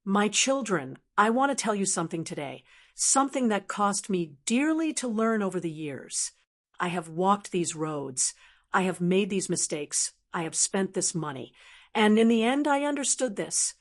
My children, I want to tell you something today, something that cost me dearly to learn over the years. I have walked these roads. I have made these mistakes. I have spent this money. And in the end, I understood this.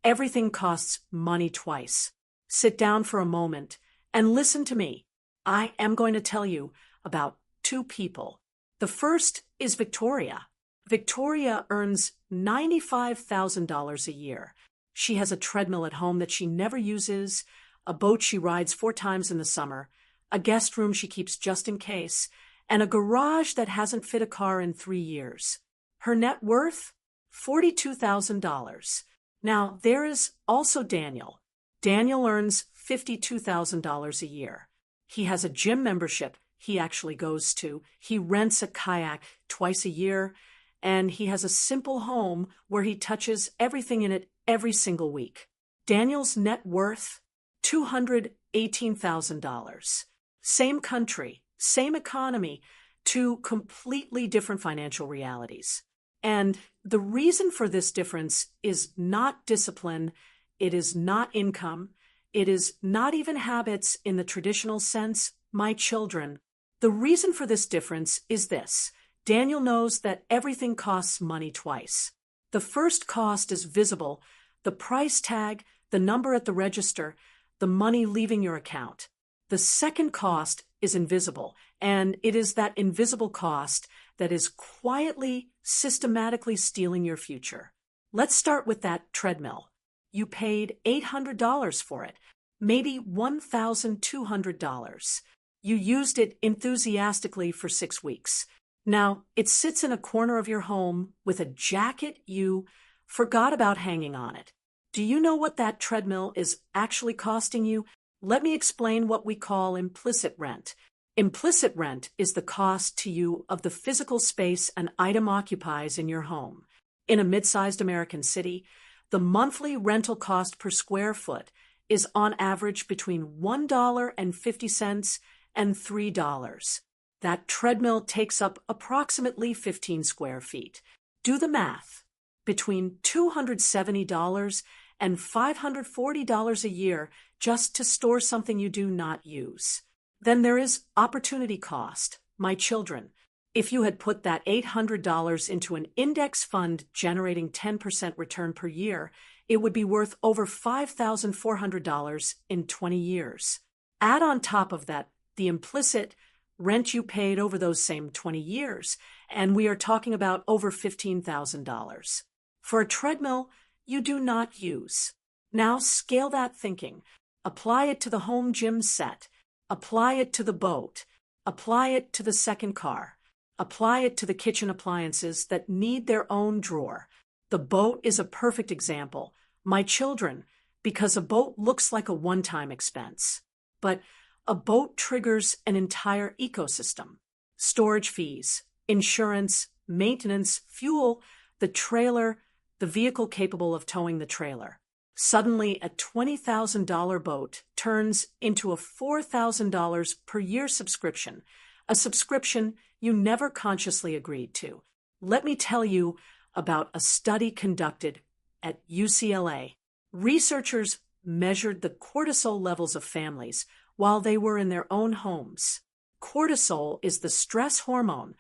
Everything costs money twice. Sit down for a moment and listen to me. I am going to tell you about two people. The first is Victoria. Victoria earns $95,000 a year. She has a treadmill at home that she never uses, a boat she rides 4 times in the summer, a guest room she keeps just in case, and a garage that hasn't fit a car in 3 years. Her net worth? $42,000. Now, there is also Daniel. Daniel earns $52,000 a year. He has a gym membership he actually goes to. He rents a kayak twice a year, and he has a simple home where he touches everything in it every single week. Daniel's net worth? $218,000. Same country, same economy, two completely different financial realities. And the reason for this difference is not discipline, it is not income, it is not even habits in the traditional sense, my children. The reason for this difference is this. Daniel knows that everything costs money twice. The first cost is visible, the price tag, the number at the register, the money leaving your account. The second cost is invisible, and it is that invisible cost that is quietly, systematically stealing your future. Let's start with that treadmill. You paid $800 for it, maybe $1,200. You used it enthusiastically for 6 weeks. Now, it sits in a corner of your home with a jacket you forgot about hanging on it. Do you know what that treadmill is actually costing you? Let me explain what we call implicit rent. Implicit rent is the cost to you of the physical space an item occupies in your home. In a mid-sized American city, the monthly rental cost per square foot is on average between $1.50 and $3. That treadmill takes up approximately 15 square feet. Do the math. Between $270 and $540 a year just to store something you do not use. Then there is opportunity cost. My children, if you had put that $800 into an index fund generating 10% return per year, it would be worth over $5,400 in 20 years. Add on top of that the implicit rent you paid over those same 20 years, and we are talking about over $15,000. For a treadmill you do not use. Now scale that thinking. Apply it to the home gym set. Apply it to the boat. Apply it to the second car. Apply it to the kitchen appliances that need their own drawer. The boat is a perfect example. My children, because a boat looks like a one-time expense. But a boat triggers an entire ecosystem. Storage fees, insurance, maintenance, fuel, the trailer, the vehicle capable of towing the trailer. Suddenly, a $20,000 boat turns into a $4,000 per year subscription, a subscription you never consciously agreed to. Let me tell you about a study conducted at UCLA. Researchers measured the cortisol levels of families while they were in their own homes. Cortisol is the stress hormone,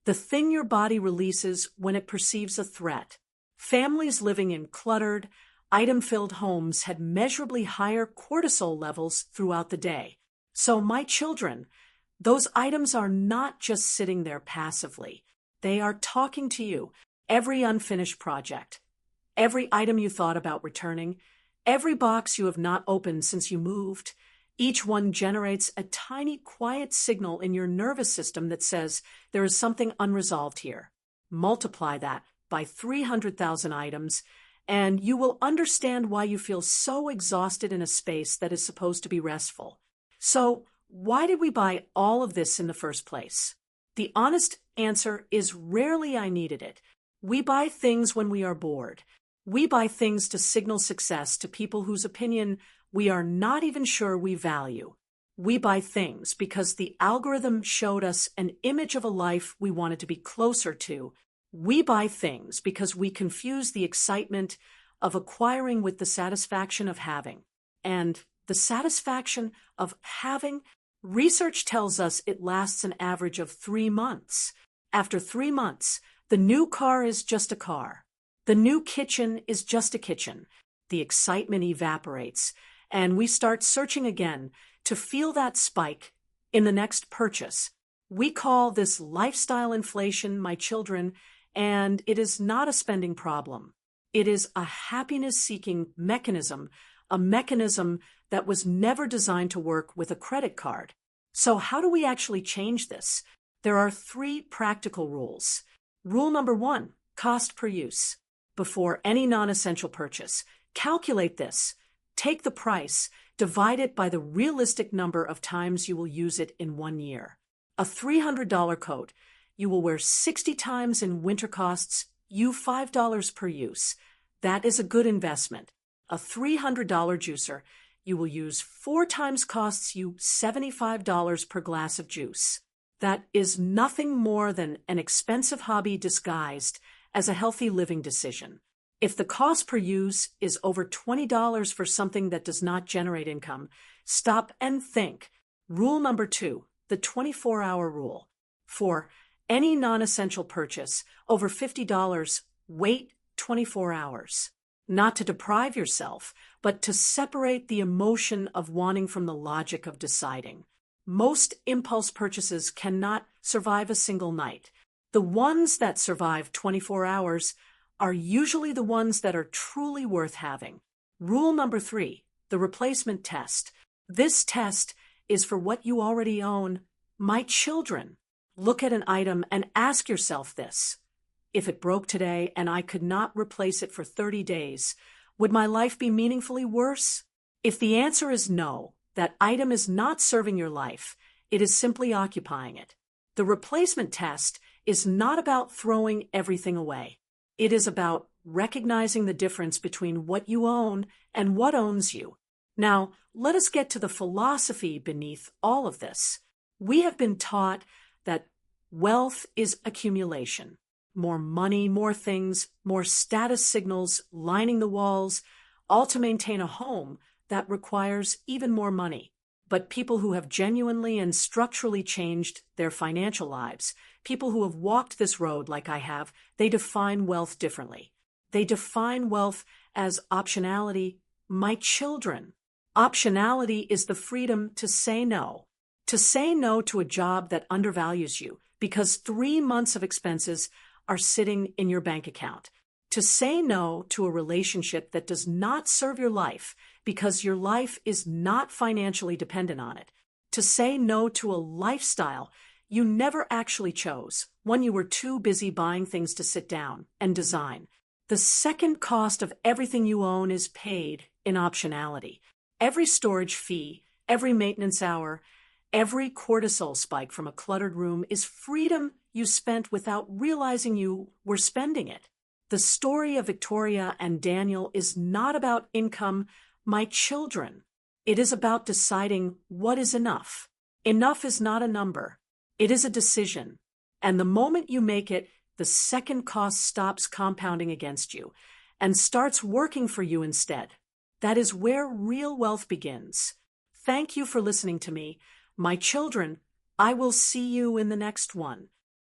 the thing your body releases when it perceives a threat. Families living in cluttered, item-filled homes had measurably higher cortisol levels throughout the day. So, my children, those items are not just sitting there passively. They are talking to you. Every unfinished project, every item you thought about returning, every box you have not opened since you moved, each one generates a tiny, quiet signal in your nervous system that says there is something unresolved here. Multiply that by 300,000 items, and you will understand why you feel so exhausted in a space that is supposed to be restful. So, why did we buy all of this in the first place? The honest answer is rarely I needed it. We buy things when we are bored. We buy things to signal success to people whose opinion we are not even sure we value. We buy things because the algorithm showed us an image of a life we wanted to be closer to. We buy things because we confuse the excitement of acquiring with the satisfaction of having. And the satisfaction of having, research tells us it lasts an average of 3 months. After 3 months, the new car is just a car. The new kitchen is just a kitchen. The excitement evaporates, and we start searching again to feel that spike in the next purchase. We call this lifestyle inflation, my children, and it is not a spending problem. It is a happiness-seeking mechanism, a mechanism that was never designed to work with a credit card. So how do we actually change this? There are 3 practical rules. Rule number 1, cost per use. Before any non-essential purchase, calculate this. Take the price, divide it by the realistic number of times you will use it in 1 year. A $300 coat you will wear 60 times in winter costs you $5 per use. That is a good investment. A $300 juicer you will use 4 times costs you $75 per glass of juice. That is nothing more than an expensive hobby disguised as a healthy living decision. If the cost per use is over $20 for something that does not generate income, stop and think. Rule number 2, the 24-hour rule. For any non-essential purchase over $50, wait 24 hours. Not to deprive yourself, but to separate the emotion of wanting from the logic of deciding. Most impulse purchases cannot survive a single night. The ones that survive 24 hours are usually the ones that are truly worth having. Rule number 3, the replacement test. This test is for what you already own. My children, look at an item and ask yourself this. If it broke today and I could not replace it for 30 days, would my life be meaningfully worse? If the answer is no, that item is not serving your life, it is simply occupying it. The replacement test is not about throwing everything away. It is about recognizing the difference between what you own and what owns you. Now, let us get to the philosophy beneath all of this. We have been taught that wealth is accumulation. More money, more things, more status signals lining the walls, all to maintain a home that requires even more money. But people who have genuinely and structurally changed their financial lives, people who have walked this road like I have, they define wealth differently. They define wealth as optionality. My children, optionality is the freedom to say no to a job that undervalues you because 3 months of expenses are sitting in your bank account. To say no to a relationship that does not serve your life because your life is not financially dependent on it. To say no to a lifestyle you never actually chose, one you were too busy buying things to sit down and design. The second cost of everything you own is paid in optionality. Every storage fee, every maintenance hour, every cortisol spike from a cluttered room is freedom you spent without realizing you were spending it. The story of Victoria and Daniel is not about income, my children. It is about deciding what is enough. Enough is not a number. It is a decision. And the moment you make it, the second cost stops compounding against you and starts working for you instead. That is where real wealth begins. Thank you for listening to me. My children, I will see you in the next one.